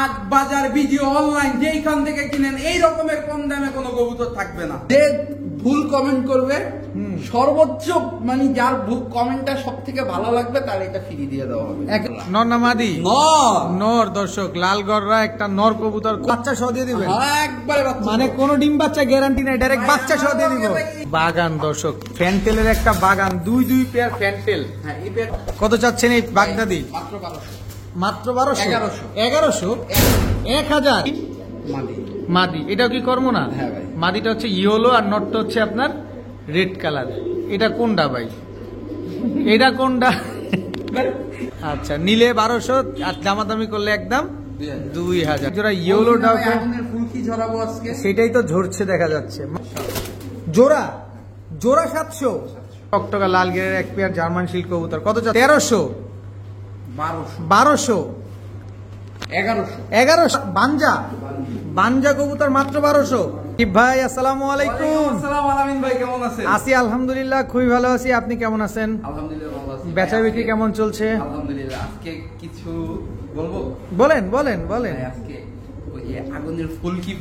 হাট বাজার video online যেইখান থেকে কিনেন এই রকমের কম দামে কোনো কবুতর থাকবে না। যে ভুল কমেন্ট করবে সর্বোচ্চ মানে যার কমেন্টটা সব থেকে ভালো লাগবে তার এটা ফ্রি দিয়ে দেওয়া হবে। নর না মাদি? নর। দর্শক লালগড়রা একটা নর কবুতর বাচ্চা সহ দিয়ে দিবেন? একবারে বাচ্চা, মানে কোনো ডিম বাচ্চা গ্যারান্টি নাই, ডাইরেক্ট বাচ্চা সহ দিয়ে দিব। বাগান দর্শক, ফ্যান্টেলের একটা বাগান, দুই পেয়ার ফ্যান্টেল। হ্যাঁ, এই পেয়ার কত চাচ্ছেন এই বাগদাদি? মাত্র 1200। মাত্র 1200? 1100? 1000 মাদি। মাদি এটাও কি করবো না? হ্যাঁ ভাই। মাদিটা হচ্ছে ইয়েলো আর নটটা হচ্ছে আপনার রেড কালার। এটা কোনটা ভাই? এটা কোনটা? আচ্ছা, নিলে 1200 আর দামাদামি করলে একদম 2000। জোড়া ইয়েলো ডাউ ফুল কি ঝরাবো আজকে? সেটাই তো ঝরছে দেখা যাচ্ছে। জোড়া 700। টকটকা লাল গেরের এক পেয়ার জার্মান শিল্ক কবুতর কত? 1300? 1200? 1100? বানজা কবুতর মাত্র 1200। ভাই আসসালামু আলাইকুম। আসসালামু আলামিন ভাই, কেমন আছেন? আছি আলহামদুলিল্লাহ, খুবই ভালো আছি। আপনি কেমন আছেন? আলহামদুলিল্লাহ ভালো আছি। বেচা বিক্রি কেমন চলছে? আলহামদুলিল্লাহ। আজকে কিছু বলবো? বলেন। আজকে ওই যে আগুনের ফুল কি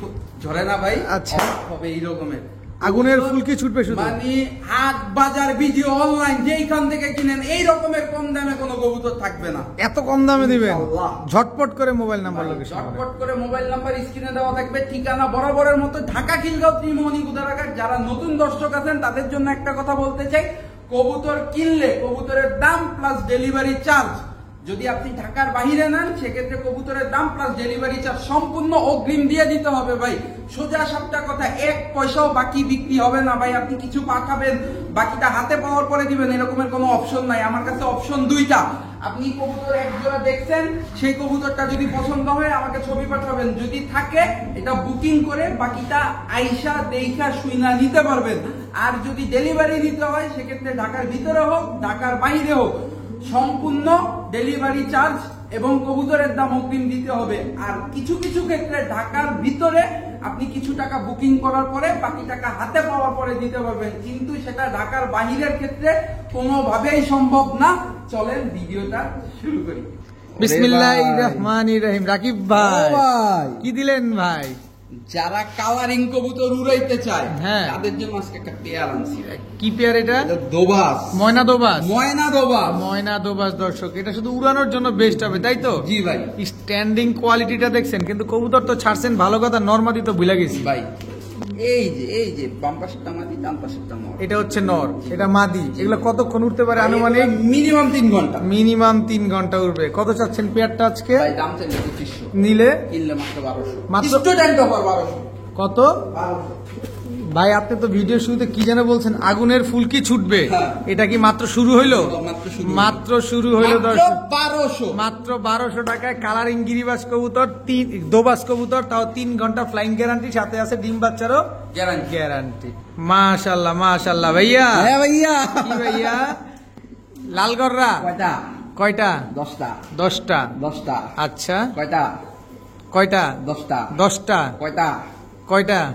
ঝরে না ভাই? আচ্ছা, হবে এই রকমের আগুনের ফুলকি ছুটবে শুধু। মানে হাট বাজার ভিডিও অনলাইন যেইখান থেকে কিনেন এই রকমের কম দামে কোনো কবুতর থাকবে না। এত কম দামে দিবেন? আল্লাহ। ঝটপট করে মোবাইল নাম্বার লোকেশন। ঝটপট করে মোবাইল নাম্বার স্ক্রিনে দেওয়া থাকবে, ঠিকানা বরাবরের মতো ঢাকা খিলগাঁও ত্রিমোহনী গুদারাঘাট। যারা নতুন দর্শক আছেন তাদের জন্য একটা কথা বলতে চাই, কবুতর কিনলে কবুতরের দাম প্লাস ডেলিভারি চার্জ, যদি আপনি ঢাকার বাহিরে নেন সেক্ষেত্রে কবুতরের দাম প্লাস ডেলিভারি চার্জ সম্পূর্ণ অগ্রিম দিয়ে দিতে হবে ভাই। সোজা সাপটা কথা, 1 পয়সাও বাকি বিক্রি হবে না ভাই। আপনি কিছু পাঠাবেন, বাকিটা হাতে পাওয়ার পরে দিবেন, এরকমের কোনো অপশন নাই। আমার কাছে অপশন 2টা। আপনি কবুতর এক জোড়া দেখছেন, সেই কবুতরটা যদি পছন্দ হয় আমাকে ছবি পাঠাবেন, যদি থাকে এটা বুকিং করে বাকিটা আইসা দেইখা শুইনা নিতে পারবেন। আর যদি ডেলিভারি দিতে হয় সেক্ষেত্রে ঢাকার ভিতরে হোক ঢাকার বাইরে হোক সম্পূর্ণ ডেলিভারি চার্জ এবং কবুতরের দাম অগ্রিম দিতে হবে। আর কিছু ক্ষেত্রে ঢাকার ভিতরে আপনি কিছু টাকা বুকিং করার পরে বাকি টাকা হাতে পাওয়ার পরে দিতে পারবেন, কিন্তু সেটা ঢাকার বাহিরের ক্ষেত্রে কোনোভাবেই সম্ভব না। চলেন ভিডিওটা শুরু করি। বিসমিল্লাহির রহমানির রহিম। রাকিব ভাই কি দিলেন ভাই? যারা কালারিং কবুতর উড়াইতে চায় হ্যাঁ, তাদের জন্য আজকে একটা পেয়ার আনছি। কি পেয়ার এটা? দোবাস, ময়না দোবাস। ময়না দোবাস দর্শক, এটা শুধু উড়ানোর জন্য বেস্ট হবে, তাই তো? জি ভাই। স্ট্যান্ডিং কোয়ালিটিটা দেখছেন, কিন্তু কবুতর তো ছাড়ছেন ভালো কথা, নরমাদি তো ভুলে গেছি ভাই। এই যে বাম পাশেরটা মাদি, ডান পাশেরটা নর। এটা হচ্ছে নর, এটা মাদি। এগুলো কতক্ষণ উঠতে পারে আনুমানিক? মিনিমাম 3 ঘন্টা। মিনিমাম 3 ঘন্টা উঠবে। কত চাচ্ছেন পেয়ারটা আজকে? ভাই দাম চাইলে 2500, নিলে কিনলে মাত্র 1200। মাত্র স্টুডেন্ট অফার 1200। কত ভাই? আপনি তো ভিডিও শুরুতে কি যেন বলছেন, আগুনের ফুলকি ছুটবে। এটা কি মাত্র শুরু হইলো? মাত্র শুরু হইলো দর্শক। 1200, মাত্র 1200 টাকায় কালারিং গিরিবাস কবুতর, দোবাস কবুতর, তাও 3 ঘন্টা ফ্লাইং গ্যারান্টি, সাথে আছে ডিম বাচ্চারও গ্যারান্টি। মাশাআল্লাহ মাশাআল্লাহ ভাইয়া। হ্যাঁ ভাইয়া। কি ভাইয়া? লালগড়রা কয়টা? 10টা। আচ্ছা, কয়টা? 10টা।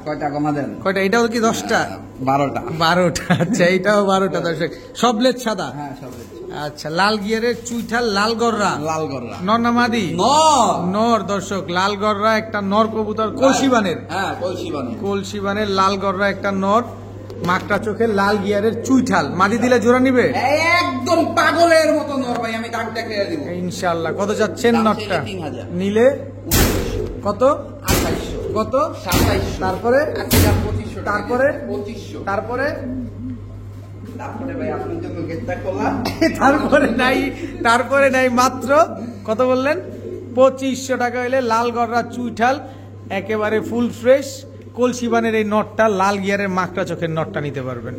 কয়টা কমা দেন? কয়টা? এটাও কি 10টা? 12টা। আচ্ছা, এটাও 12টা দর্শক। সবলেট সাদা? হ্যাঁ, সবলেট। আচ্ছা, লাল গিয়ারের চুইঠাল লালগড়রা। নর না মাদি? নর। দর্শক, লালগড়রা একটা নর কবুতর, কলসিবানের। হ্যাঁ, কলসিবানের লালগড়রা একটা নর, মাকড়া চোখের লাল গিয়ারের চুইঠাল। মাদি দিলে জোড়া নিবে? একদম পাগলের মতো নর ভাই, আমি দাগটা খেয়ে দিব ইনশাআল্লাহ। কত যাচ্ছেন নরটা? 3000। নিলে কত? 2800। কত? 2700। তারপরে 2500। তারপরে 2500। তারপরে ভাই আপনার জন্য গেটটা খোলা। তারপরে নাই মাত্র কত বললেন? 2500 টাকা হইলে লালগড়রা চুইঠাল একেবারে ফুল ফ্রেশ কলসিবানের এই নটটা, লাল গিয়ারের মাকড়া চোখের নটটা নিতে পারবেন।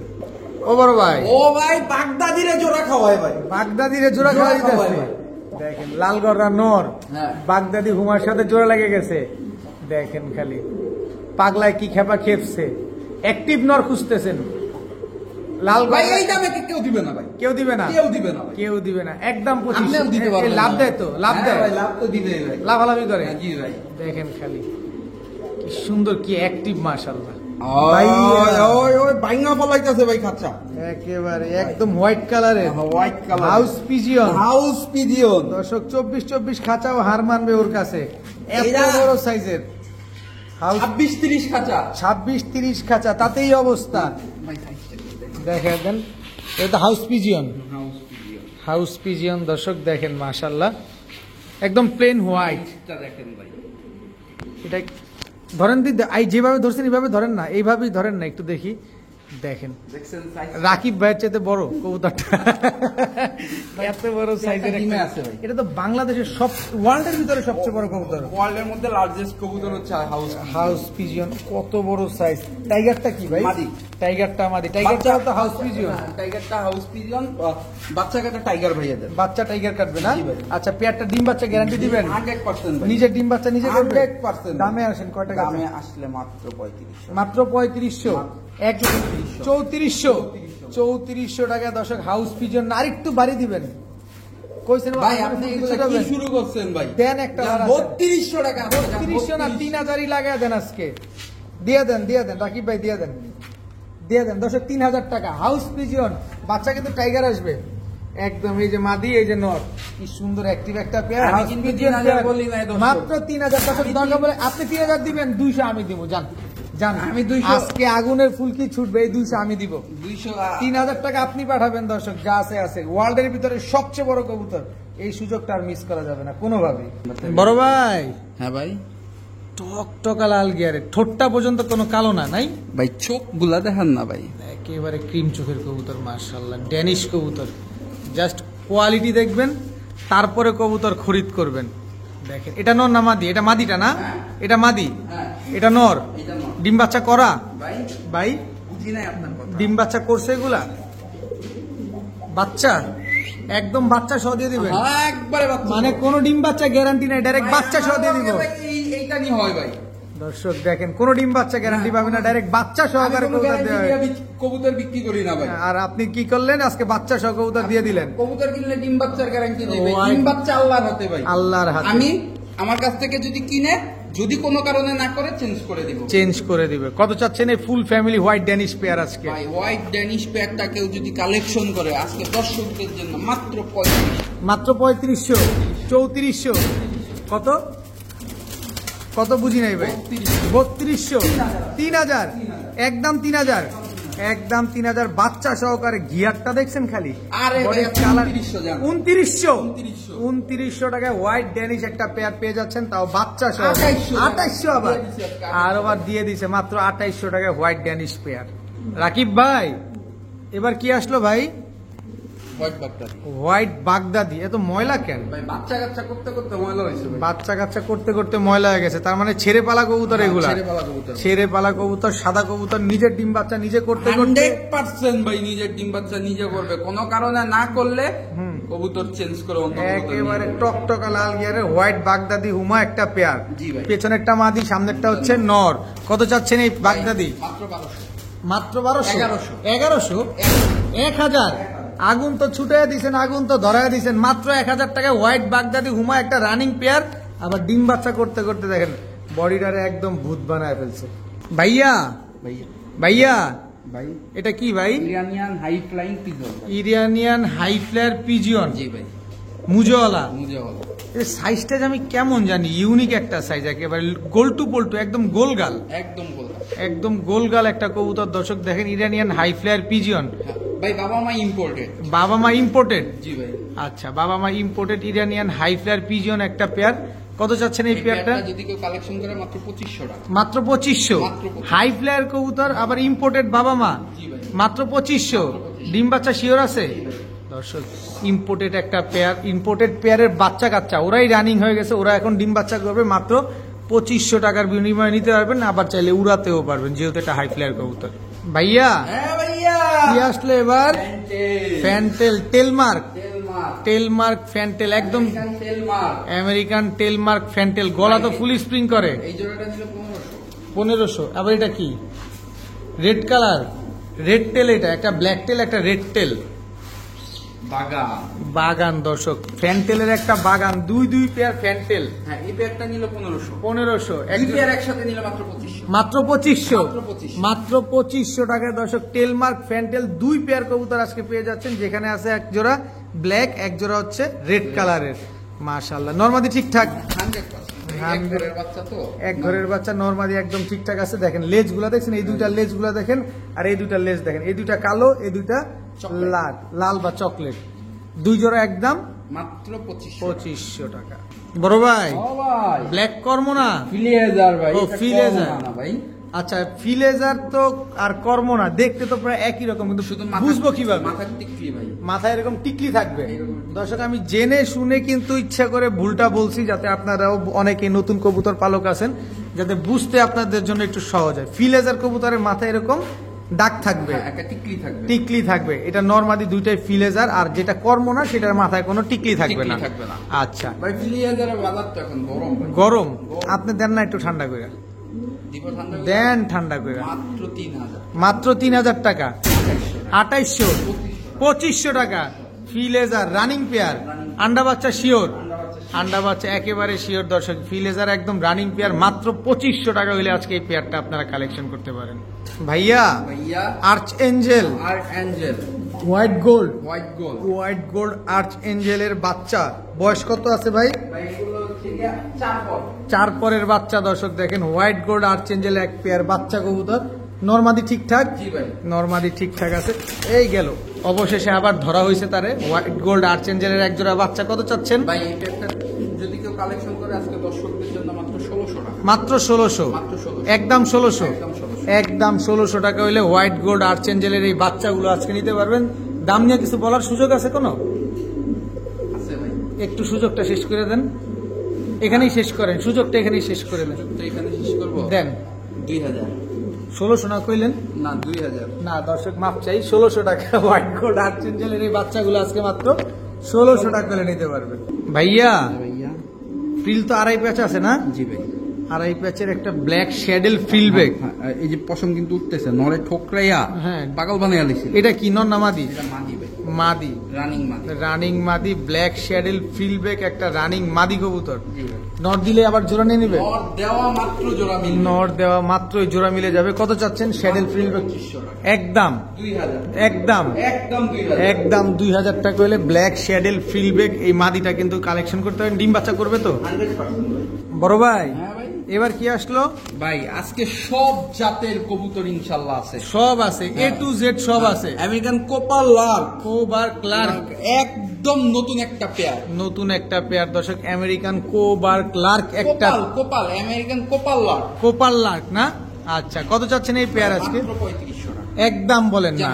ও বড় ভাই, বাগদাদিরে জোড়া খাওয়ায় ভাই। বাগদাদিরে জোড়া খাওয়াই দিতেছে। দেখেন লালগড়রা নর, বাগদাদি হুমার সাথে জোড়া লেগে গেছে। দেখেন খালি পাগলায় কি খেপা খেপছে। অ্যাক্টিভ নর খুঁজতেছেন, লাল ভাই এই দামে কেউ দিবে না ভাই, কেউ দিবে না একদম 2500। লাভ দেয় তো? লাভ দেয় ভাই, লাভ তো দিবে ভাই, লাভালাভি করে। জি ভাই, দেখেন খালি কি সুন্দর, কি অ্যাক্টিভ মাশাআল্লাহ ভাই। ওই বাইঙ্গা ফলাইতেছে ভাই খাঁচা, একেবারে একদম হোয়াইট কালারের, হাউস পিজিয়ন। দর্শক 24 খাঁচাও হার মানবে ওর কাছে। এত বড় সাইজের 26-30 খাঁচা 26-30 খাঁচা, তাতেই অবস্থা। দেখেন এটা হাউস পিজিয়ন, হাউস পিজিয়ন দর্শক দেখেন মাশাআল্লাহ, একদম প্লেন হোয়াইট। দেখেন ভাই, এটা ধরেন দিদি, যেভাবে ধরছেন এইভাবে ধরেন না, এইভাবেই ধরেন না, একটু দেখি। দেখেন রাকিব ভাইয়ের চাইতে বড় কবুতরটা, এত বড় সাইজের আছে ভাই। এটা তো বাংলাদেশের সব, ওয়ার্ল্ডের ভিতরে সবচেয়ে বড় কবুতর। ওয়ার্ল্ডের মধ্যে লার্জেস্ট কবুতর হচ্ছে হাউস পিজিয়ন। কত বড় সাইজ। টাইগারটা কি ভাই? মাদি। টাইগারটা মাদি। টাইগারটা তো হাউস পিজিয়ন। টাইগারটা হাউস পিজিয়ন, বাচ্চা কাটা টাইগার ভাইয়াদের। বাচ্চা টাইগার কাটবে না? আচ্ছা, পেয়ারটা ডিম বাচ্চা গ্যারান্টি দিবেন? 100%। নিজে ডিম বাচ্চা নিজে করবে? 100%। দামে আসেন কয় টাকা? দামে আসলে মাত্র 3500। মাত্র 3500। 3400 টাকা দর্শক হাউস পিজন। আর একটু বাড়ি দিবেন কইছেন ভাই, আপনি এগুলো কি শুরু করছেন ভাই? দেন একটা 3200 টাকা। 3200 না 3000ই লাগায় দেন আজকে। দিয়ে দেন রাকিব ভাই, দিয়ে দেন দর্শক 3000 টাকা হাউস পিজন। বাচ্চা কিন্তু টাইগার আসবে একদম। এই যে মাদি, এই যে নর, কি সুন্দর অ্যাক্টিভ একটা পেয়ার। হাউস পিজন মাত্র 3000 টাকা। দরকার বলে আপনি 3000 দিবেন, 200 আমি দিব। জান আমি 200 আজকে আগুনের ফুলকি ছুটবে, এই 200 আমি দিব। 3000 টাকা আপনি পাঠাবেন দর্শক, যা আছে। ওয়ার্ল্ডের ভিতরে সবচেয়ে বড় কবুতর, এই সুযোগটা আর মিস করা যাবে না কোনোভাবেই। বড় ভাই। হ্যাঁ ভাই, টকটকা লাল গিয়ারে, ঠোঁটটা পর্যন্ত কোনো কালো না, নাই ভাই? চোখ গুলা দেখান না ভাই, একেবারে ক্রিম চোখের কবুতর মাশাআল্লাহ। ড্যানিশ কবুতর, জাস্ট কোয়ালিটি দেখবেন, তারপরে কবুতর খরিদ করবেন। দেখেন এটা নর না মাদি? এটা মাদিটা না? এটা মাদি, এটা নর। ডিম বাচ্চা করা ভাই? ডিম বাচ্চা করছে এগুলা? বাচ্চা একদম বাচ্চা সহ দিয়ে দিবেন একবারে? মানে কোনো ডিম বাচ্চা গ্যারান্টি নাই, ডাইরেক্ট বাচ্চা সহ দিয়ে দিব। এইটা নি হয় ভাই দর্শক দেখেন, কোনো ডিম বাচ্চা গ্যারান্টি পাবেন না, ডাইরেক্ট বাচ্চা সহকারে কবুতর বিক্রি করি না ভাই। আর আপনি কি করলেন আজকে? বাচ্চা সহ কবুতর দিয়ে দিলেন। কবুতর কিনলে ডিম বাচ্চার গ্যারান্টি নেই ভাই, ডিম বাচ্চা আল্লাহর হাতে ভাই, আল্লাহর হাতে। আমি আমার কাছ থেকে যদি কিনে, যদি কোনো কারণে না করে, চেঞ্জ করে দিব। কত চাচ্ছেন এই full family white Danish pair আজকে? ভাই হোয়াইট ড্যানিশ পেয়ারটা কেউ যদি কালেকশন করে আজকে দর্শকদের জন্য মাত্র 3500। মাত্র 3500। 3400 কত বুঝি নাই ভাই? 3200। 3000 একদম 3000 একদম 3000 বাচ্চা সহকারে। গিয়ারটা দেখছেন খালি? আরে ভাই 2900 টাকায় হোয়াইট ড্যানিশ একটা পেয়ার পেয়ে যাচ্ছেন, তাও বাচ্চা সহ। 2800 আবার দিয়ে দিছে মাত্র 2800 টাকায় হোয়াইট ড্যানিশ পেয়ার। রাকিব ভাই, এবার কি আসলো ভাই? হোয়াইট বাগদাদি। এত ময়লা কেন ভাই? বাচ্চা কাচ্চা করতে করতে ময়লা হয়েছে। বাচ্চা কাচ্চা করতে করতে ময়লা হয়ে গেছে, তার মানে ছেড়ে পালা কবুতর এগুলা? ছেড়ে পালা কবুতর, সাদা কবুতর, নিজের ডিম বাচ্চা নিজে করতে 100% ভাই নিজের ডিম বাচ্চা নিজে করবে, কোনো কারণে না করলে কবুতর চেঞ্জ করে একেবারে টকটকা লাল গিয়ারের হোয়াইট বাগদাদি হুমা একটা পেয়ার। পেছনে একটা মাদি, সামনেরটা হচ্ছে নর। কত চাচ্ছেন এই বাগদাদি? মাত্র 1200। 1100 1000। আগুন তো ছুটে দিয়েছেন, আগুন তো ধরায় দিয়েছেন। মাত্র 1000 টাকায় হোয়াইট বাগদাদি হুমা একটা রানিং পেয়ার। আবার ডিম বাচ্চা করতে করতে দেখেন বডিটারে একদম ভূত বানায় ফেলছে। ভাইয়া ভাই, এটা কি ভাই? Iranian high flying pigeon. Iranian high flyer pigeon. জি ভাই, মুজওয়ালা। এর সাইজটা আমি কেমন জানি, ইউনিক একটা সাইজ, একেবারে গোল টু পোল্টু, একদম গোলগাল, একদম গোলগাল একটা কবুতর। দর্শক দেখেন, ইরানিয়ান হাই ফ্লায়ার পিজিয়ন। ভাই বাবা মা ইম্পোর্টেড। বাবা মা ইম্পোর্টেড? জি ভাই। আচ্ছা, বাবা মা imported Iranian high flyer pigeon একটা পেয়ার। কত চাচ্ছেন এই পেয়ারটা? যদি কেউ কালেকশন করে মাত্র 2500 টাকা। মাত্র 2500। হাই ফ্লায়ার কবুতর, আবার ইম্পোর্টেড বাবা মা, মাত্র 2500। ডিম বাচ্চা শিওর আছে দর্শক? ইম্পোর্টেড একটা পেয়ার, ইম্পোর্টেড পেয়ারের বাচ্চা কাচ্চা ওরাই রানিং হয়ে গেছে, ওরা এখন ডিম বাচ্চা করবে। মাত্র 2500 টাকার বিনিময়ে নিতে পারবেন, আবার চাইলে উড়াতেও পারবেন, যেহেতু এটা হাই ফ্লায়ার কবুতর। ভাইয়া কি আসলে এবার? ফ্যান্টেল টেলমার্ক ফ্যান্টেল, একদম আমেরিকান টেলমার্ক ফ্যান্টেল। গলা তো ফুল স্প্রিং করে। 1500। আবার এটা কি? Red colour, red tail. এটা একটা ব্ল্যাক টেল, একটা রেড টেল। বাগান দর্শক, ফ্যান্টেলের একটা বাগান। দুই পেয়ার ফ্যান্টেল। হ্যাঁ, এই পেয়ারটা নিল 1500। এক পেয়ার একসাথে নিল মাত্র 2500। মাত্র 2500 টাকায় দর্শক টেলমার্ক ফ্যান্টেল 2 পেয়ার কবুতর আজকে পেয়ে যাচ্ছেন, যেখানে আছে এক জোড়া ব্ল্যাক, এক জোড়া হচ্ছে রেড কালারের। মাশাআল্লাহ, নরমাদি ঠিকঠাক? এক ঘরের বাচ্চা তো, এক ঘরের বাচ্চা নরমালি একদম ঠিকঠাক আছে। দেখেন লেজ গুলা দেখছেন, এই দুইটা লেজ গুলা দেখেন, আর এই দুইটা লেজ দেখেন, এই দুইটা কালো, এই দুইটা লাল, লাল বা চকলেট। দুই জোড়া একদম মাত্র 2500 টাকা। বড় ভাই ব্ল্যাক কর্ম না ফিলেজার ভাই, ও, ফিলেজার না ভাই। আচ্ছা, ফিলেজার তো আর কর্ম না, দেখতে তো প্রায় একই রকম, কিন্তু শুধু বুঝবো কিভাবে? মাথার টিকলি ভাই, মাথায় এরকম টিকলি থাকবে। দর্শক, আমি জেনে শুনে কিন্তু ইচ্ছা করে ভুলটা বলছি, যাতে আপনারাও অনেকে নতুন কবুতর পালক আছেন, যাতে বুঝতে আপনাদের জন্য একটু সহজ হয়। ফিলেজার কবুতরের মাথায় এরকম দাগ থাকবে, একটা টিকলি থাকবে, টিকলি থাকবে। এটা নরমালি দুইটাই ফিলেজার, আর যেটা কর্ম না সেটার মাথায় কোনো টিকলি থাকবে না। আচ্ছা ভাই, ফিলেজারের বাজার তো এখন গরম ভাই। গরম, আপনি দেন না একটু ঠান্ডা করে দিব, ঠান্ডা দেন, ঠান্ডা করে। মাত্র 3000, মাত্র 3000 টাকা, 2800, 2500 টাকা। ফিলেজার রানিং পেয়ার, আন্ডা বাচ্চা শিওর, আন্ডা বাচ্চা একেবারে শিওর। দর্শক, ফিলেজার একদম রানিং পেয়ার, মাত্র 2500 টাকা হলে আজকে এই পেয়ারটা আপনারা কালেকশন করতে পারেন। ভাইয়া ভাইয়া আর্চ এঞ্জেল, আর angel white gold, white gold, white gold আর্চ এঞ্জেলের বাচ্চা। বয়স কত আছে ভাই? ভাই এগুলো হচ্ছে গিয়া 4 পর। 4 পরের বাচ্চা। দর্শক দেখেন, হোয়াইট গোল্ড আর্চ এঞ্জেল এক পেয়ার বাচ্চা কবুতর। নরমাদি ঠিকঠাক, জি ভাই, নরমাদি ঠিকঠাক আছে। এই গেল, অবশেষে আবার ধরা হয়েছে তারে। হোয়াইট গোল্ড আর্চ এঞ্জেলের এক জোড়া বাচ্চা। কত চাচ্ছেন ভাই? এটা একটা যদি কেউ কালেকশন করে আজকে দর্শকদের জন্য মাত্র 1600 টাকা, মাত্র 1600, মাত্র 1600, একদম 1600, একদম 1600, একদম 1600 টাকা হইলে হোয়াইট গোল্ড আর্চ এঞ্জেলের এই বাচ্চাগুলো আজকে নিতে পারবেন। দাম নিয়ে কিছু বলার সুযোগ আছে কোনো? আছে ভাই, একটু সুযোগটা শেষ করে দেন, এখানেই শেষ করেন, সুযোগটা এখানেই শেষ করে দেন। তো এখানে শেষ করব। দেন 2000, 1600 না কইলেন? না 2000 না দর্শক, মাপ চাই, 1600 টাকা হোয়াইট গোল্ড আর্চ এঞ্জেলের এই বাচ্চাগুলো আজকে মাত্র 1600 টাকা করে নিতে পারবেন। ভাইয়া ভাইয়া। ফ্রিল তো আড়াই প্যাচ আছে না? জি ভাই, আড়াই প্যাচের একটা ব্ল্যাক শ্যাডেল ফ্রিল ব্যাগ। এই যে পশম কিন্তু উঠতেছে, নরে ঠোকরাইয়া হ্যাঁ, পাগল বানাইয়া দিছে। এটা কি নর না মাদি? এটা মাদি ভাই, মাদি, রানিং মাদি, রানিং মাদি, ব্ল্যাক শ্যাডেল ফ্রিল ব্যাগ, একটা রানিং মাদি কবুতর। জি ভাই। নর দিলে আবার জোড়া নিয়ে নিবে? নর দেওয়া মাত্র জোড়া মিল, নর দেওয়া মাত্রই জোড়া মিলে যাবে। কত চাচ্ছেন শ্যাডেল ফ্রিল ব্যাগ? 2500 টাকা, একদম 2000, একদম একদম 2000, একদম 2000 টাকা হলে ব্ল্যাক শ্যাডেল ফ্রিল ব্যাগ এই মাদিটা কিন্তু কালেকশন করতে পারেন। ডিম বাচ্চা করবে তো 100% ভাই। বড় ভাই? হ্যাঁ ভাই। এবার কি আসলো ভাই? আজকে সব জাতের কবুতর ইনশাআল্লাহ আছে, সব আছে, এ টু জেড সব আছে। আমেরিকান কোপাল লার্ক, কোবার ক্লার্ক, একদম নতুন একটা পেয়ার, নতুন একটা পেয়ার। দর্শক, আমেরিকান কোবার ক্লার্ক একটা কোপাল, কোপাল, আমেরিকান কোপাল লার্ক, কোপার লার্ক না? আচ্ছা, কত চাচ্ছেন এই পেয়ার আজকে? মাত্র 3500 টাকা, একদম বলেন না, যা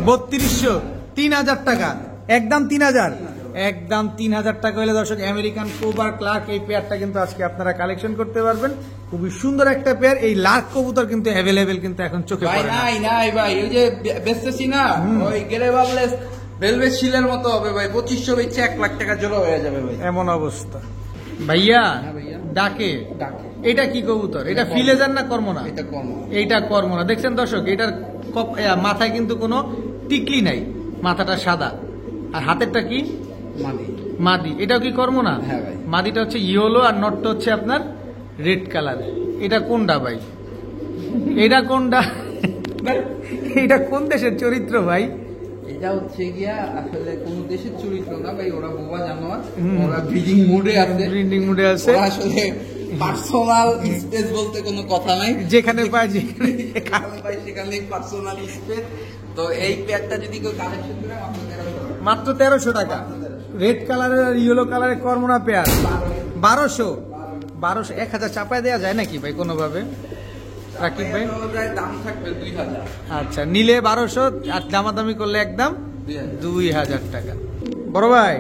3200 3200, 3000 টাকা, একদম 3000, একদম 3000 টাকা হলে দর্শক আমেরিকান কোবার ক্লার্ক এই পেয়ারটা কিন্তু আজকে আপনারা কালেকশন করতে পারবেন। খুবই সুন্দর একটা পেয়ার। এই লার্ক কবুতর কিন্তু অ্যাভেলেবেল, কিন্তু এখন চোখে ভাই। পড়ে না। নাই নাই ভাই, ওই যে বেচতেছি না, ওই গেরেবাবলেস ভেলভেট শিলের মতো হবে ভাই। 2500 বেচে 1 লাখ টাকা জোড়া হয়ে যাবে ভাই, এমন অবস্থা। ভাইয়া হ্যাঁ ভাইয়া। ডাকে, ডাকে। এটা কি কবুতর? এটা ফিলেজার না কর্ম না? এটা কম, এইটা কর্ম না। দেখছেন দর্শক, এটার মাথায় কিন্তু কোনো টিকলি নাই, মাথাটা সাদা। আর হাতেরটা কি? মাদি, মাদি। এটাও কি কর্ম না? হ্যাঁ ভাই। মাদিটা হচ্ছে ইয়েলো আর নটটা হচ্ছে আপনার রেড কালার। এটা কোনটা ভাই? এটা কোনটা? এটা কোন দেশের চরিত্র ভাই? এটা হচ্ছে গিয়া আসলে কোন দেশের চরিত্র না ভাই, ওরা বোবা জানোয়ার, ওরা ব্রিডিং মুডে আছে, ব্রিডিং মুডে আছে। ওরা আসলে পার্সোনাল স্পেস বলতে কোনো কথা নাই, যেখানে পাই যেখানে পাই সেখানেই পার্সোনাল স্পেস। তো এই পেয়ারটা যদি কেউ কালেকশন করে মাত্র 1300 টাকা। রেড কালারের আর ইয়েলো কালারের কর্মনা পেয়ার 1200, 1000 চাপায় দেওয়া যায় নাকি ভাই কোনোভাবে? রাকিব ভাই, দাম থাকবে 2000। আচ্ছা, নিলে 1200 আর দামাদামি করলে একদম 2000 টাকা। বড় ভাই,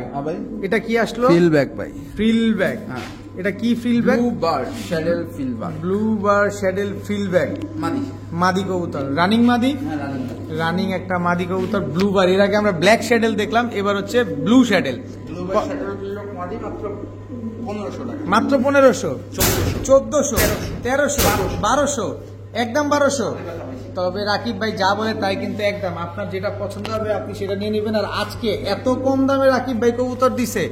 এটা কি আসলো? ফিল ব্যাক ভাই, ফ্রিল ব্যাগ। হ্যাঁ। এটা কি frillback? Blue bar saddle frillback, blue bar saddle frillback, মাদি, মাদি কবুতর, রানিং মাদি, হ্যাঁ রানিং, রানিং একটা মাদি কবুতর ব্লু বার। এর আগে আমরা ব্ল্যাক শ্যাডেল দেখলাম, এবার হচ্ছে ব্লু শ্যাডেল। ব্লু বার শ্যাডেল মাদি মাত্র 1500 টাকা, মাত্র 1500, 1400, 1400, 1300, 1200, একদম 1200। তবে রাকিব ভাই যা বলে তাই কিন্তু একদম। আপনার যেটা পছন্দ হবে আপনি সেটা নিয়ে নেবেন। আর আজকে এত কম দামে রাকিব ভাই কবুতর দিছে,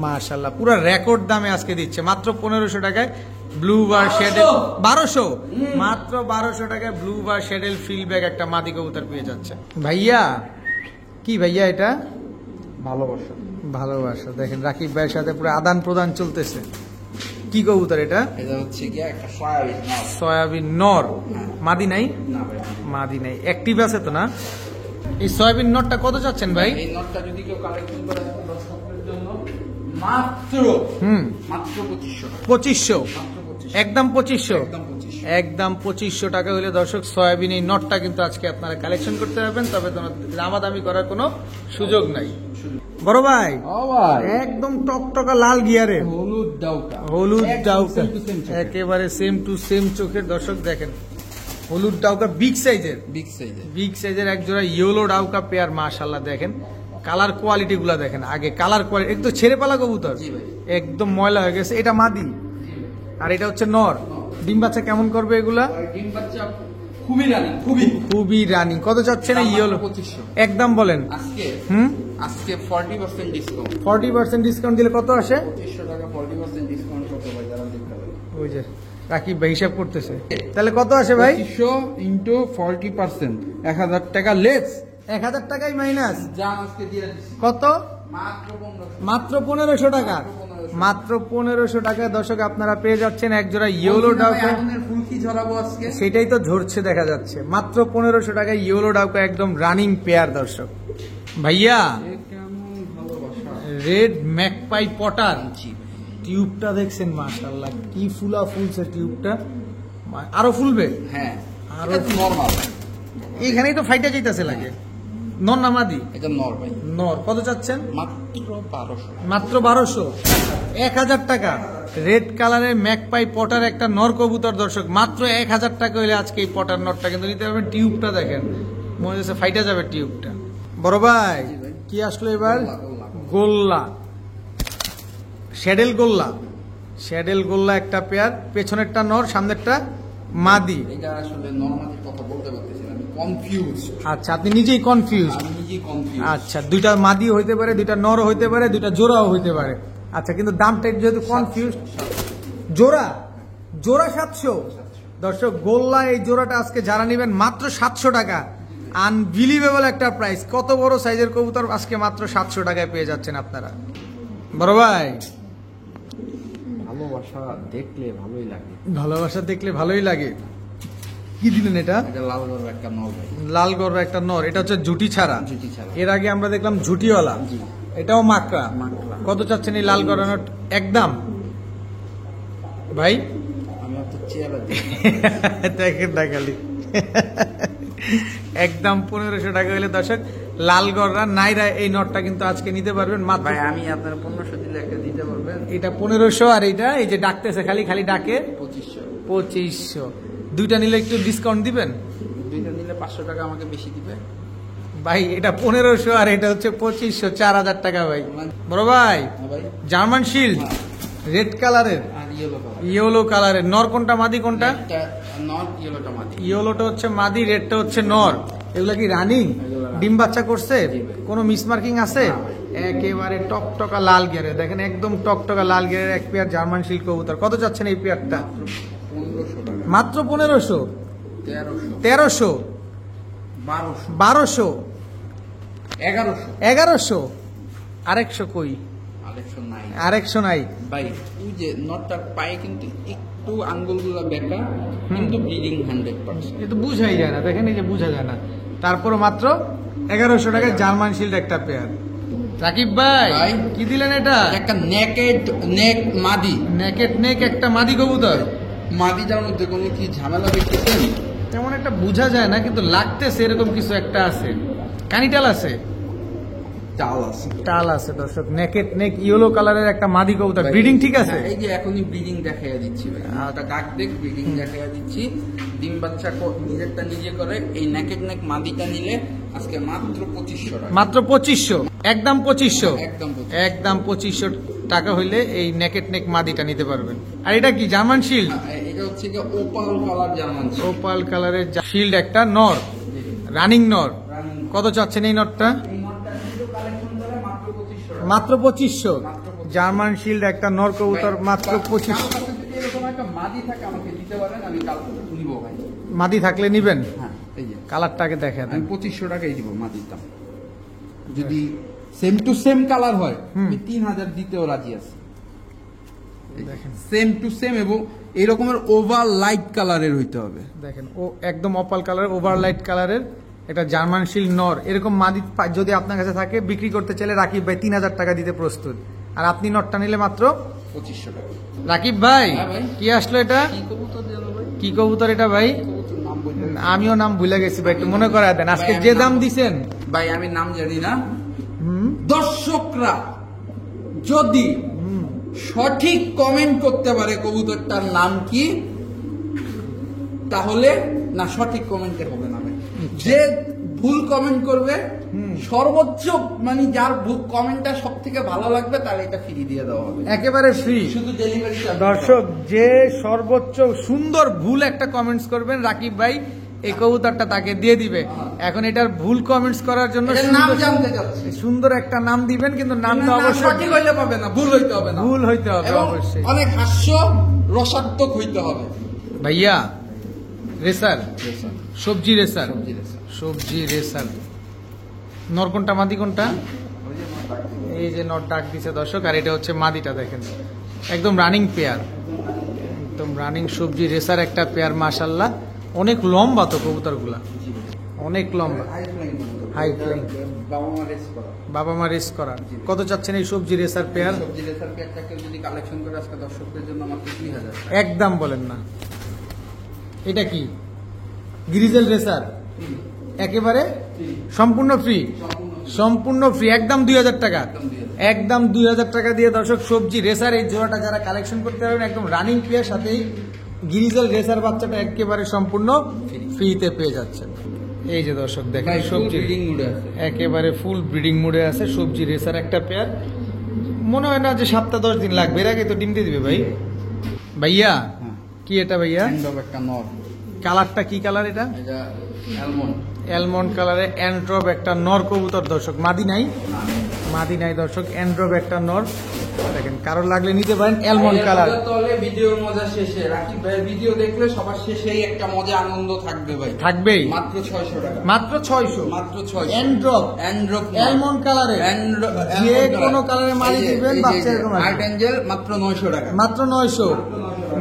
মাশাআল্লাহ, পুরো রেকর্ড দামে আজকে দিচ্ছে মাত্র 1500 টাকায় ব্লু বার শ্যাডেল। 1200, মাত্র 1200 টাকায় blue bar saddle feel bag একটা মাদি কবুতর পেয়ে যাচ্ছে। ভাইয়া কি ভাইয়া? এটা ভালোবাসা, ভালোবাসা। দেখেন রাকিব ভাইয়ের সাথে পুরো আদান প্রদান চলতেছে। কি কবুতর এটা? এটা হচ্ছে কি একটা সয়াবিন নর। সয়াবিন নর। হ্যাঁ। মাদি নাই? না ভাই, মাদি নাই, অ্যাক্টিভ আছে তো না? এই সয়াবিন নরটা কত চাচ্ছেন ভাই? এই নটটা যদি কেউ কালেকশন করে দর্শকদের জন্য মাত্র মাত্র 2500 টাকা। 2500, মাত্র 2500, একদম 2500, একদম 2500। একদম 2500 টাকা হলে দর্শক সয়াবিন এই নটটা কিন্তু আজকে আপনারা কালেকশন করতে পারবেন, তবে দামাদামি করার কোনো সুযোগ নাই। বড় ভাই ও ভাই, একদম টকটকা লাল গিয়ারে হলুদ ডাউকা, হলুদ একদম ডাউকা, same to same চোখের। একেবারে সেম টু সেম চোখের। দর্শক দেখেন হলুদ ডাউকা বিগ সাইজের, বিগ সাইজের। বিগ সাইজের এক জোড়া ইয়েলো ডাউকা পেয়ার। মাশাআল্লাহ দেখেন কালার কোয়ালিটি গুলা দেখেন, আগে কালার কোয়ালিটি একদম ছেড়ে পালা কবুতর, জি ভাই। একদম ময়লা হয়ে গেছে। এটা মাদি আর এটা হচ্ছে নর। ডিম বাচ্চা কেমন করবে এগুলা? ডিম বাচ্চা খুবই রানি, খুবই। খুবই রানিং। কত চাচ্ছেন এই ইয়েলো? 2500। একদম বলেন। আজকে হুম, আজকে 40% ডিসকাউন্ট। 40% ডিসকাউন্ট দিলে কত আসে? 2500 টাকা 40% ডিসকাউন্ট করতে ভাই যারা দেখতে পাবে। ওই যে রাকিব ভাই হিসাব করতেছে, তাহলে কত আসে ভাই? 2500 ইনটু 40%, 1000 টাকা লেস। 1000 টাকাই মাইনাস। জান আজকে দিয়ে দিচ্ছি কত? মাত্র 1500। মাত্র 1500 টাকা। মাত্র 1500 টাকায় দর্শক আপনারা পেয়ে যাচ্ছেন এক জোড়া ইয়েলো ডাউকা। ফুলকি ঝরাবো আজকে। সেটাই তো ঝরছে দেখা যাচ্ছে। মাত্র 1500 টাকায় ইয়েলো ডাউকা একদম রানিং পেয়ার। দর্শক ভাইয়া এ কেমন ভালোবাসা। রেড ম্যাকপাই পটার জি। টিউবটা দেখছেন মাশাআল্লাহ কি ফুলা ফুলছে টিউবটা, আরো ফুলবে। হ্যাঁ, আরো এটা নরমাল। এইখানেই তো ফাইটা যাইতেছে লাগে। নর না মাদি? এটা নর ভাই। নর। কত চাচ্ছেন? মাত্র 1200। মাত্র 1200, 1000 টাকা। রেড কালারের ম্যাকপাই পটার একটা নর কবুতর। দর্শক মাত্র 1000 টাকা হলে আজকে এই পটার নরটা কিন্তু নিতে পারবেন। টিউবটা দেখেন, মনে হচ্ছে ফাইটা যাবে টিউবটা। বড় ভাই জি ভাই। কি আসলো এবার? গোল্লা। গোল্লা, শ্যাডেল গোল্লা। শ্যাডেল গোল্লা একটা পেয়ার, পেছনেরটা নর, সামনেরটা মাদি। এটা আসলে নরমালি কথা বলতে পারতেছি না, আমি কনফিউজ। আচ্ছা, আপনি নিজেই কনফিউজ। আমি নিজেই কনফিউজ। আচ্ছা, দুইটা মাদি হইতে পারে, দুইটা নর হইতে পারে, দুইটা জোড়াও হইতে পারে। আচ্ছা, কিন্তু দামটা যেহেতু কনফিউজ। জোড়া জোড়া 700। দর্শক গোল্লা এই জোড়াটা আজকে যারা নেবেন মাত্র 700 টাকা। আনবিলিভেবল একটা প্রাইস। কত বড় সাইজের কবুতর আজকে মাত্র 700 টাকায় পেয়ে যাচ্ছেন আপনারা। বড় ভাই ভালোবাসা দেখলে ভালোই লাগে। ভালোবাসা দেখলে ভালোই লাগে। কি দিলেন এটা? এটা লাল গরু একটা নর ভাই। লাল গরু একটা নর। এটা হচ্ছে জুটি ছাড়া। জুটি ছাড়া। এর আগে আমরা দেখলাম জুটিওয়ালা। জি। এটাও মাকড়া। মাকড়া। কত চাচ্ছেন এই লাল গরু নট? একদম ভাই আমি তো চেয়ার দিই। দেখেন না খালি একদম 1500 টাকা হলে দর্শক লাল গররা নাইরা এই নটটা কিন্তু আজকে নিতে পারবেন মাত্র। ভাই আমি আপনার 1500 দিলে একটা দিতে পারবেন। এটা 1500 আর এইটা এই যে ডাকতেছে খালি খালি ডাকে 2500। 2500। দুইটা নিলে একটু ডিসকাউন্ট দিবেন? দুইটা নিলে 500 টাকা আমাকে বেশি দিবে ভাই এটা 1500 আর এটা হচ্ছে 2500, 4000 টাকা ভাই। বড় ভাই হ্যাঁ ভাই। জার্মান শিল্ড রেড কালারের, আর ইয়েলো কালার। ইয়েলো কালারের। নর কোনটা মাদি কোনটা? এটা নর, ইয়েলোটা মাদি। ইয়েলোটা হচ্ছে মাদি, রেডটা হচ্ছে নর। এগুলা কি রানিং? ডিম বাচ্চা করছে? কোনো মিসমার্কিং আছে? একেবারে টকটকা লাল গিয়ারে দেখেন, একদম টকটকা লাল গিয়ারের এক পেয়ার জার্মান শিল্ড কবুতর। কত চাচ্ছেন এই পেয়ারটা? 1500 টাকা। মাত্র 1500, 1300, 1300, 1200, 1200, 1100। 1100। আরেকশো কই? আরেকশো নাই আরেকশো নাই ভাই। ওই যে নটটার পায়ে কিন্তু একটু আঙ্গুলগুলো বেঁকা, কিন্তু ব্লিডিং 100%। এটা বুঝাই যায় না, দেখেন এই যে বুঝা যায় না। তারপরে মাত্র 1100 টাকায় জার্মান শিল্ড একটা পেয়ার। রাকিব ভাই ভাই। কি দিলেন এটা? একটা নেকেড নেক মাদি। নেকেট নেক একটা মাদি কবুতর। মাদিটার মধ্যে কোনো কি ঝামেলা দেখতেছেন? তেমন একটা বুঝা যায় না, কিন্তু লাগতেছে এরকম কিছু একটা আছে। কানিটাল আছে, চাল আছে। টাল আছে। দর্শক নেকেট নেক ইয়েলো কালারের একটা মাদি কবুতর। ব্রিডিং ঠিক আছে? এই যে এখনই ব্রিডিং দেখাইয়া দিচ্ছি ভাই। একটা ডাক দেখ, ব্রিডিং দেখাইয়া দিচ্ছি। ডিম বাচ্চা নিজেরটা নিজে করে। এই নেকেড নেক মাদিটা নিলে আজকে মাত্র 2500 টাকা। মাত্র 2500, একদম 2500, একদম 2500। একদম 2500 টাকা হইলে এই নেকেট নেক মাদিটা নিতে পারবেন। আর এটা কি জার্মান শিল্ড? এটা হচ্ছে কি opal colour German shield. Opal কালারের শিল্ড একটা নর, রানিং নর। কত চাচ্ছেন এই নরটা? এই নটটা কিন্তু কালেকশন করে মাত্র 2500 টাকা। মাত্র 2500। জার্মান শিল্ড একটা নর কবুতর মাত্র 2500। কারো কাছে যদি এরকম একটা মাদি থাকে আমাকে দিতে পারেন, আমি কাল নিব ভাই। মাদি থাকলে নিবেন? হ্যাঁ, এই যে কালারটাকে দেখেন। আমি 2500 টাকাই দিব মাদির দাম। যদি সেম টু সেম কালার হয়, আমি 3000 দিতেও রাজি আছি। সেম টু সেম এবং এই রকমের ওভার লাইট কালারের হইতে হবে। দেখেন ও একদম অপাল কালারের, ওভার লাইট কালারের একটা জার্মান শিল নর। এরকম মাদি যদি আপনার কাছে থাকে বিক্রি করতে চাইলে রাকিব ভাই 3000 টাকা দিতে প্রস্তুত, আর আপনি নটটা নিলে মাত্র 2500 টাকা। রাকিব ভাই ভাই। কি আসলো এটা, কি কবুতর এটা ভাই? আমিও নাম ভুলে গেছি ভাই, একটু মনে করায় দেন। আজকে যে দাম দিছেন ভাই আমি নাম জানি না। দর্শকরা যদি সঠিক কমেন্ট করতে পারে কবুতরটার নাম কি, তাহলে না সঠিক কমেন্টে হবে না ভাই। যে ভুল কমেন্ট করবে সর্বোচ্চ মানে যার কমেন্টটা সব থেকে ভালো লাগবে তার এটা ফ্রি দিয়ে দেওয়া হবে, একেবারে ফ্রি, শুধু ডেলিভারি। দর্শক যে সর্বোচ্চ সুন্দর ভুল একটা কমেন্টস করবেন রাকিব ভাই এই কবুতরটা তাকে দিয়ে দিবে। এখন এটার ভুল কমেন্টস করার জন্য নাম জানতে চাচ্ছি, সুন্দর একটা নাম দিবেন, কিন্তু নামটা অবশ্যই সঠিক হইলে পাবে না, ভুল হইতে হবে না, ভুল হইতে হবে এবং অবশ্যই। অনেক হাস্য রসাত্মক হইতে হবে। ভাইয়া রেসার, সবজি রেসার, সবজি রেসার। সবজি রেসার নর কোনটা মাদি কোনটা? এই যে নর ডাক দিছে দর্শক, আর এটা হচ্ছে মাদিটা। দেখেন একদম রানিং পেয়ার, একদম রানিং সবজি রেসার একটা পেয়ার। মাশাল্লাহ অনেক লম্বা তো কবুতরগুলা, অনেক লম্বা, হাই ফ্লাইং, বাবা মা রেস করা। কত চাচ্ছেন এই সবজি রেসার পেয়ার? সবজি রেসার পেয়ারটাকে যদি কালেকশন করে আজকে দর্শকদের জন্য মাত্র 3000 টাকা। একদম বলেন না। এটা কি গ্রিজেল রেসার? একেবারে সম্পূর্ণ ফ্রি, সম্পূর্ণ ফ্রি, একদম 2000 টাকা, একদম 2000 টাকা দিয়ে দর্শক সবজি রেসার এই জোড়াটা যারা কালেকশন করতে পারবেন একদম রানিং পেয়ার, সাথেই গ্রিজেল রেসার বাচ্চাটা একেবারে সম্পূর্ণ ফ্রিতে পেয়ে যাচ্ছেন। এই যে দর্শক দেখেন সবজি একেবারে ফুল ব্রিডিং মুডে আছে, সবজি রেসার একটা পেয়ার। মনে হয় না যে 7-10 দিন লাগবে, এর আগে তো ডিম দিয়ে দিবে ভাই। ভাইয়া কি এটা ভাইয়া? একটা নর, কালারটা কি কালার এটা? এটা অ্যালমন্ড, অ্যালমন্ড কালারে অ্যান্ড্রব একটা নর কবুতর দর্শক, মাদি নাই, মাদি নাই দর্শক, অ্যান্ড্রব একটা নর। দেখেন কারো লাগলে নিতে পারেন, অ্যালমন্ড কালার। তাহলে ভিডিওর মজা শেষে রাকিব ভাই ভিডিও দেখলে সবার শেষেই একটা মজা আনন্দ থাকবে ভাই, থাকবেই। মাত্র 600 টাকা, মাত্র 600, মাত্র 600। অ্যান্ড্রব, অ্যান্ড্রব অ্যালমন্ড কালারে, যে কোনো কালারে মাদি দিবেন বাচ্চা এরকম আছে। আর্ট অ্যাঞ্জেল মাত্র 900 টাকা, মাত্র 900,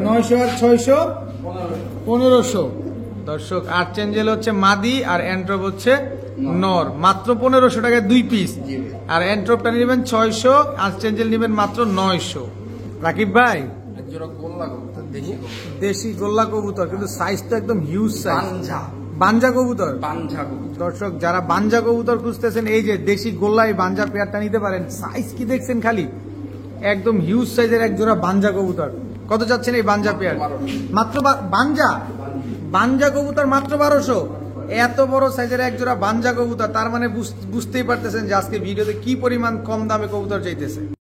900 আর 600 1500 দর্শক। আর্ট অ্যাঞ্জেল হচ্ছে মাদি আর অ্যান্ড্রব হচ্ছে নর, মাত্র 1500 টাকায় 2 পিস। আর অ্যান্ড্রবটা নেবেন 600, আর্ট অ্যাঞ্জেল নেবেন মাত্র 900। রাকিব ভাই একজোড়া গোল্লা কবুতর, দেশি কবুতর, দেশি গোল্লা কবুতর, কিন্তু সাইজ তো একদম হিউজ সাইজ, পাঞ্জা, বাঞ্জা কবুতর। পাঞ্জা কবুতর দর্শক যারা বাঞ্জা কবুতর খুঁজতেছেন এই যে দেশি গোল্লাই বাঞ্জা পেয়ারটা নিতে পারেন। সাইজ কি দেখছেন খালি, একদম হিউজ সাইজের এক জোড়া বাঞ্জা কবুতর। কত চাচ্ছেন এই বাঞ্জা পেয়ার? মাত্র বাঞ্জা, বাঞ্জা কবুতর মাত্র 1200। এত বড় সাইজের এক জোড়া বাঞ্জা কবুতর, তার মানে বুঝতেই পারতেছেন যে আজকে ভিডিওতে কি পরিমাণ কম দামে কবুতর চাইতেছে।